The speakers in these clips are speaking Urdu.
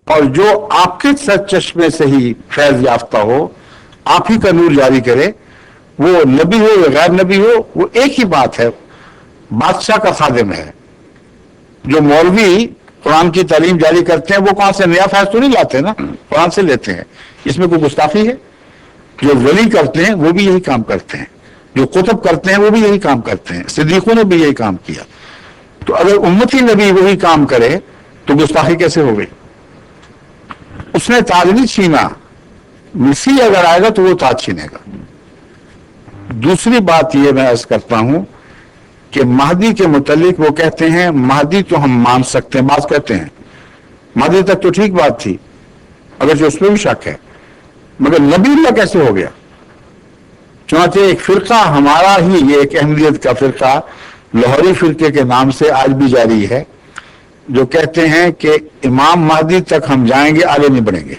اور جو آپ کے چشمے سے ہی فیض یافتہ ہو، آپ ہی کا نور جاری کرے، وہ نبی ہو یا غیر نبی ہو، وہ ایک ہی بات ہے، بادشاہ کا خادم ہے۔ جو مولوی قرآن کی تعلیم جاری کرتے ہیں وہ کہاں سے نیا فیض تو نہیں لاتے نا، قرآن سے لیتے ہیں، اس میں کوئی گستاخی ہے؟ جو ولی کرتے ہیں وہ بھی یہی کام کرتے ہیں، جو قطب کرتے ہیں وہ بھی یہی کام کرتے ہیں، صدیقوں نے بھی یہی کام کیا۔ تو اگر امتی نبی وہی کام کرے تو گستاخی کیسے ہو گئی؟ اس نے تاج نہیں چھینا، مسیح اگر آئے گا تو وہ تاج چھینے گا۔ دوسری بات یہ میں عرض کرتا ہوں کہ مہدی کے متعلق وہ کہتے ہیں مہدی تو ہم مان سکتے ہیں، بعض کہتے ہیں مہدی تک تو ٹھیک بات تھی، اگرچہ اس میں بھی شک ہے، مگر نبی اللہ کیسے ہو گیا؟ چنانچہ ایک فرقہ ہمارا ہی، یہ ایک احمدیت کا فرقہ لاہوری فرقے کے نام سے آج بھی جاری ہے، جو کہتے ہیں کہ امام مہدی تک ہم جائیں گے، آگے نہیں بڑھیں گے،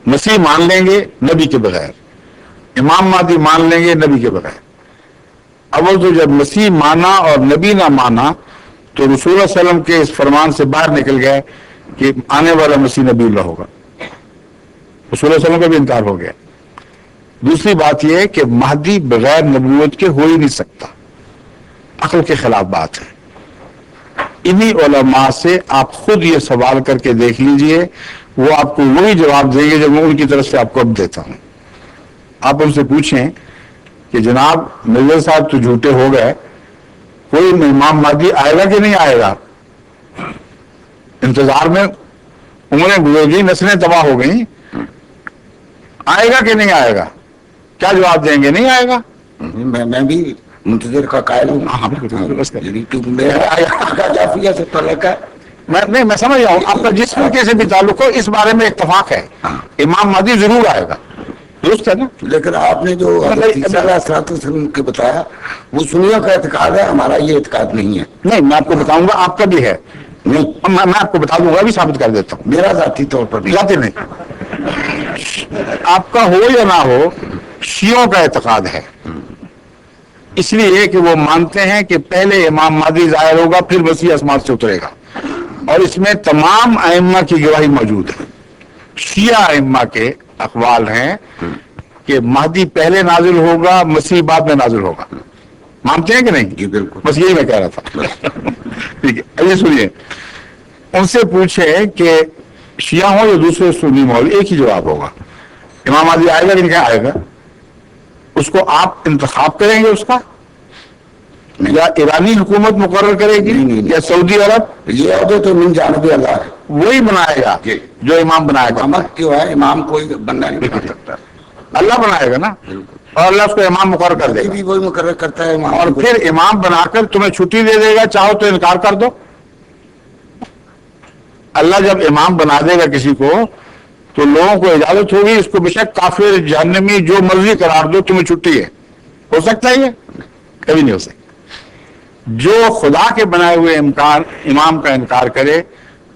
مسیح مان لیں گے نبی کے بغیر، امام مہدی مان لیں گے نبی کے بغیر۔ اول تو جب مسیح مانا اور نبی نہ مانا تو رسول اللہ صلی اللہ علیہ وسلم کے اس فرمان سے باہر نکل گئے کہ آنے والا مسیح نبی اللہ ہوگا، رسول اللہ صلی اللہ علیہ وسلم کا بھی انکار ہو گیا۔ دوسری بات یہ ہے کہ مہدی بغیر نبوت کے ہو ہی نہیں سکتا، عقل کے خلاف بات ہے۔ انہی علماء سے آپ خود یہ سوال کر کے دیکھ لیجئے، وہ آپ کو وہی جواب دیں گے جو میں ان کی طرف سے آپ کو اب دیتا ہوں۔ آپ ان سے پوچھیں کہ جناب مرزا صاحب تو جھوٹے ہو گئے، کوئی امام مہدی آئے گا کہ نہیں آئے گا؟ انتظار میں عمریں گزر گئی، نسلیں تباہ ہو گئیں، آئے گا کہ نہیں آئے گا؟ کیا جواب دیں گے؟ نہیں آئے گا۔ میں بھی منتظر کا قائل ہوں۔ میں سمجھ رہا ہوں آپ کا جس فرقے سے بھی تعلق ہو، اس بارے میں اتفاق ہے، امام مہدی ضرور آئے گا، درست ہے نا؟ لیکن آپ نے جو کے بتایا وہ سنیوں کا اعتقاد ہے، ہمارا یہ اعتقاد نہیں ہے۔ نہیں، میں آپ کو بتاؤں گا، آپ کا بھی ہے، میں آپ کو بتا دوں گا، بھی ثابت کر دیتا ہوں۔ میرا ذاتی طور پر بھی، ذاتی نہیں، آپ کا ہو یا نہ ہو، شیعوں کا اعتقاد ہے، اس لیے کہ وہ مانتے ہیں کہ پہلے امام مہدی ظاہر ہوگا، پھر مسیح آسمان سے اترے گا، اور اس میں تمام ائمہ کی گواہی موجود ہے۔ شیعہ ائمہ کے اقوال ہیں کہ مہدی پہلے نازل ہوگا، مسیح بعد میں نازل ہوگا، مانتے ہیں کہ نہیں؟ جی بالکل، بس یہی میں کہہ رہا تھا۔ ٹھیک ہے، ابھی سنیے، ان سے پوچھیں کہ شیعہ ہوں یا دوسرے سنی مولوی، ایک ہی جواب ہوگا، امام مہدی آئے گا کہ نہیں آئے گا؟ اس کو آپ انتخاب کریں گے اس کا، یا ایرانی حکومت مقرر کرے گی، یا سعودی عرب؟ یہ عہدے تو من جانب اللہ ہے، وہی بنائے گا جو امام بنائے گا۔ امامت کیوں ہے؟ امام کوئی بندہ نہیں بنا سکتا، اللہ بنائے گا نا، اور اللہ اس کو امام مقرر کر دے گا، بھی وہی مقرر کرتا ہے امام، اور پھر امام بنا کر تمہیں چھٹی دے دے گا، چاہو تو انکار کر دو۔ اللہ جب امام بنا دے گا کسی کو تو لوگوں کو اجازت ہوگی اس کو بے شک کافر، جہنمی، جو مرضی قرار دو، تمہیں چھٹی ہے۔ ہو سکتا ہے یہ؟ کبھی نہیں ہو سکتا۔ جو خدا کے بنائے ہوئے امام کا انکار کرے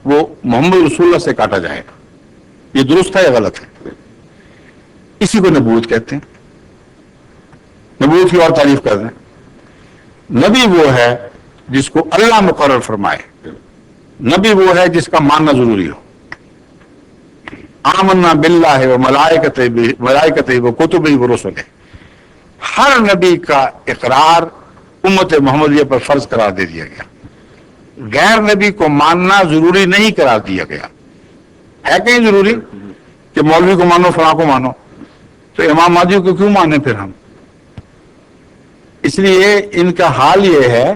وہ محمد رسول اللہ سے کاٹا جائے گا۔ یہ درست ہے یا غلط ہے؟ اسی کو نبوت کہتے ہیں۔ نبوت کی اور تعریف کر دیں، نبی وہ ہے جس کو اللہ مقرر فرمائے، نبی وہ ہے جس کا ماننا ضروری ہو۔ آمنا باللہ و ملائکتہ و کتبہ و رسلہ، ہر نبی کا اقرار امت محمدیہ پر فرض قرار دے دیا گیا، غیر نبی کو ماننا ضروری نہیں قرار دیا گیا۔ ہے کہیں ضروری کہ مولوی کو مانو، فلاں کو مانو؟ تو امام مہدی کو کیوں مانے پھر ہم؟ اس لیے ان کا حال یہ ہے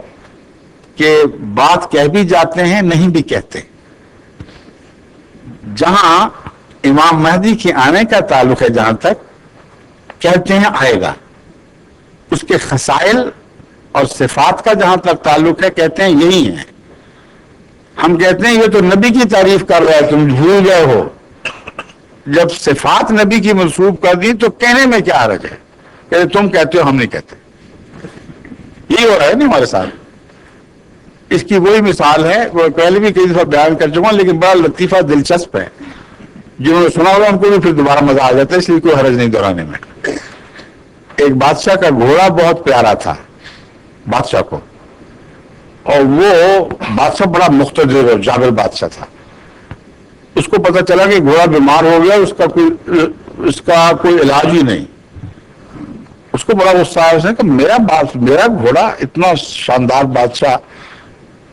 کہ بات کہہ بھی جاتے ہیں، نہیں بھی کہتے۔ جہاں امام مہدی کے آنے کا تعلق ہے، جہاں تک کہتے ہیں آئے گا، اس کے خصائل اور صفات کا جہاں تک تعلق ہے کہتے ہیں یہی ہیں۔ ہم کہتے ہیں یہ تو نبی کی تعریف کر رہا ہے، تم بھول گئے ہو۔ جب صفات نبی کی منسوب کر دی تو کہنے میں کیا حرج ہے؟ کہ تم کہتے ہو ہم نہیں کہتے۔ یہی ہو رہا ہے نا ہمارے ساتھ۔ اس کی وہی مثال ہے، وہ پہلے بھی کئی دفعہ بیان کر چکا ہوں، لیکن بڑا لطیفہ دلچسپ ہے، جنہوں نے سنا ہوگا ان کو بھی پھر دوبارہ مزہ آ جاتا ہے، اس لیے کوئی حرج نہیں دہرانے میں۔ ایک بادشاہ کا گھوڑا بہت پیارا تھا بادشاہ کو، اور وہ بادشاہ بڑا مقتدر اور جابر بادشاہ تھا۔ اس کو پتہ چلا کہ گھوڑا بیمار ہو گیا، اس کا کوئی علاج ہی نہیں. اس کو بڑا غصہ آیا. اس نے کہا میرا گھوڑا اتنا شاندار بادشاہ،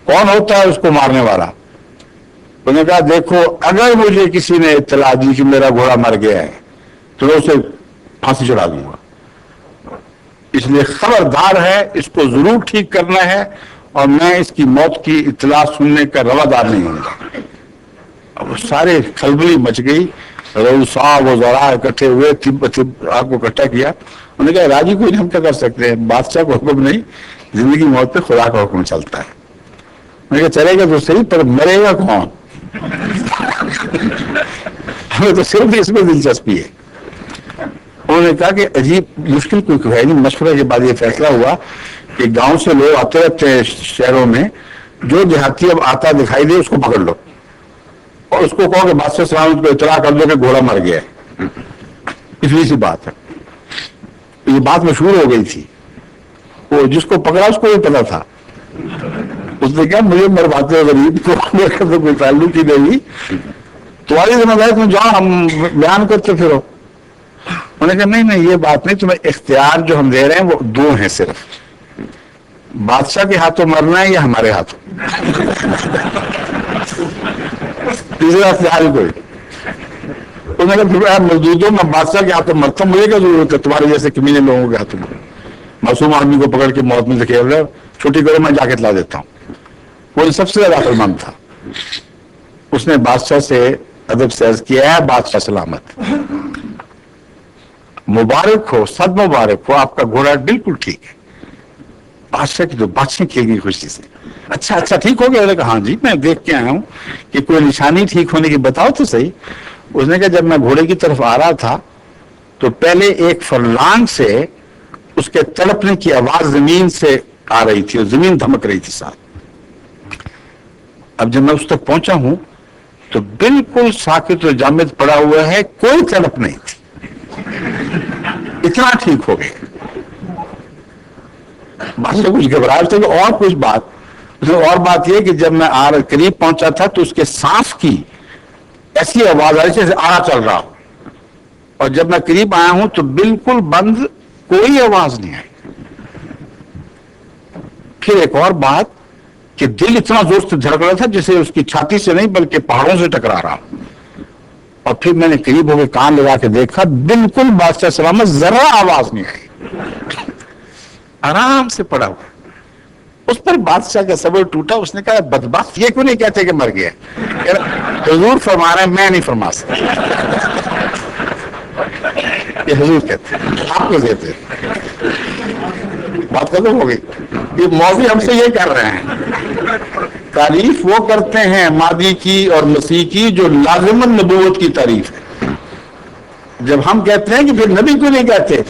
کون ہوتا ہے اس کو مارنے والا؟ انہوں نے کہا دیکھو اگر مجھے کسی نے اطلاع دی کہ میرا گھوڑا مر گیا ہے تو میں اسے پھانسی چڑھا دوں گا. اس لیے خبردار ہے، اس کو ضرور ٹھیک کرنا ہے اور میں اس کی موت کی اطلاع سننے کا روادار نہیں ہوں گا. اب سارے کھلبلی مچ گئی. صاحب وزراء اکٹھے ہوئے، آپ کو اکٹھا کیا. انہوں نے کہا راجی کوئی نہیں، ہم کیا کر سکتے ہیں، بادشاہ کو حکم نہیں، زندگی موت پہ خدا کا حکم چلتا ہے. میں نے کہا چلے گا تو صحیح، پر مرے گا کون؟ ہمیں تو صرف اس میں دلچسپی ہے. انہوں نے کہا کہ عجیب مشکل کوئی ہے نہیں. مشورے کے بعد یہ فیصلہ ہوا کہ گاؤں سے لوگ آتے رہتے ہیں شہروں میں، جو دیہاتی اب آتا دکھائی دے اس کو پکڑ لو اور اس کو کہو کہ بادشاہ سلامت کو اطلاع کر دو کہ گھوڑا مر گیا ہے. اتنی سی بات ہے. یہ بات مشہور ہو گئی تھی. وہ جس کو پکڑا اس کو بھی پتا تھا. اس نے کہا مجھے مرواتے غریب کو میرے تو کوئی تعلق ہی نہیں، تمہاری ذمہ داری تم جاؤ، ہم بیان کرتے پھرو. انہوں نے کہا نہیں یہ بات نہیں، تمہیں اختیار جو ہم دے رہے ہیں وہ دو ہیں صرف، بادشاہ کے ہاتھوں مرنا ہے یا ہمارے ہاتھوں. تیسرا اختیار ہی کوئی. انہوں نے کہا مزدور میں بادشاہ کے ہاتھوں مرتا ہوں، مجھے کیا ضرورت ہے تمہارے جیسے کمینے لوگوں کے ہاتھوں میں. معصوم آدمی کو پکڑ کے موت میں دھکیل رہے، چھٹی کرو میں جا کے لا دیتا ہوں. وہ سب سے زیادہ عقلمند تھا. اس نے بادشاہ سے ادب سے عرض کیا ہے بادشاہ سلامت، مبارک ہو، صد مبارک ہو، آپ کا گھوڑا بالکل ٹھیک ہے. بادشاہ کی تو بادشاہ کھیل گئی خوشی سے. اچھا ٹھیک ہو گیا؟ انہوں نے کہا ہاں جی میں دیکھ کے آیا ہوں کہ کوئی نشانی ٹھیک ہونے کی بتاؤ تو صحیح. اس نے کہا جب میں گھوڑے کی طرف آ رہا تھا تو پہلے ایک فرلانگ سے اس کے تڑپنے کی آواز زمین سے آ رہی تھی اور زمین دھمک رہی تھی ساتھ. اب جب میں اس تک پہنچا ہوں تو بالکل ساکت و جامد پڑا ہوا ہے، کوئی تڑپ نہیں تھی. اتنا ٹھیک ہو گیا. بادشاہ کچھ گھبراہٹ تھی. اور کچھ بات اور بات یہ کہ جب میں قریب پہنچا تھا تو اس کے سانس کی ایسی آواز آئی جیسے آڑا چل رہا ہو، اور جب میں قریب آیا ہوں تو بالکل بند، کوئی آواز نہیں آئی. پھر ایک اور بات کہ دل اتنا زور سے دھڑک رہا تھا جسے اس کی چھاتی سے نہیں بلکہ پہاڑوں سے ٹکرا رہا. اور پھر میں نے قریب ہو کے کان لگا کے دیکھا، بالکل بادشاہ سلامت، ذرا آواز نہیں آئی، آرام سے پڑا ہوا. اس پر بادشاہ کا صبر ٹوٹا. اس نے کہا بدبخت یہ کیوں نہیں کہتے کہ مر گیا؟ حضور فرما رہے ہیں، میں نہیں فرما سکتا. یہ حضور کہتے ہیں، آپ کو دیتے. بات ختم ہو گئی. یہ موضوع ہم سے یہ کر رہے ہیں، تعریف وہ کرتے ہیں ماضی کی اور مسیح کی جو لازم نبوت کی تعریف ہے. جب ہم کہتے ہیں کہ پھر نبی کیوں نہیں کہتے،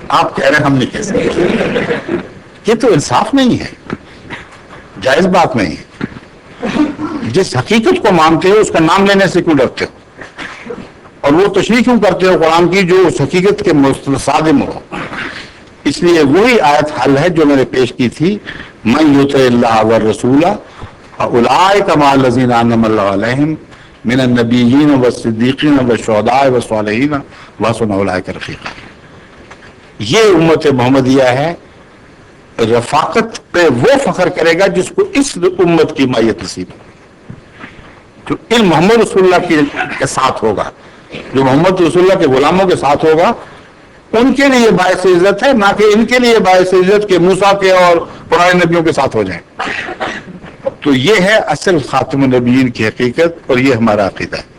آپ کہہ رہے ہیں ہم نہیں کہہ سکتے. یہ تو انصاف نہیں ہے، جائز بات نہیں ہے. جس حقیقت کو مانتے ہو اس کا نام لینے سے کیوں ڈرتے ہو، اور وہ تشریح کیوں کرتے ہو قرآن کی جو اس حقیقت کے مصادم ہو. اس لیے وہی آیت حل ہے جو میں نے پیش کی تھی، من یطع اللہ والرسول اولئک مع الذین انعم اللہ علیہم من النبیین والصدیقین والشہداء والصالحین وحسن اولئک رفیقا. یہ امت محمدیہ ہے. رفاقت پہ وہ فخر کرے گا جس کو اس امت کی مائیت نصیب ہے، جو ان محمد رسول اللہ کے ساتھ ہوگا، جو محمد رسول اللہ کے غلاموں کے ساتھ ہوگا. ان کے لیے باعث عزت ہے، نہ کہ ان کے لیے باعث عزت کے موسیٰ کے اور پرانے نبیوں کے ساتھ ہو جائیں. تو یہ ہے اصل خاتم النبیین کی حقیقت، اور یہ ہمارا عقیدہ ہے.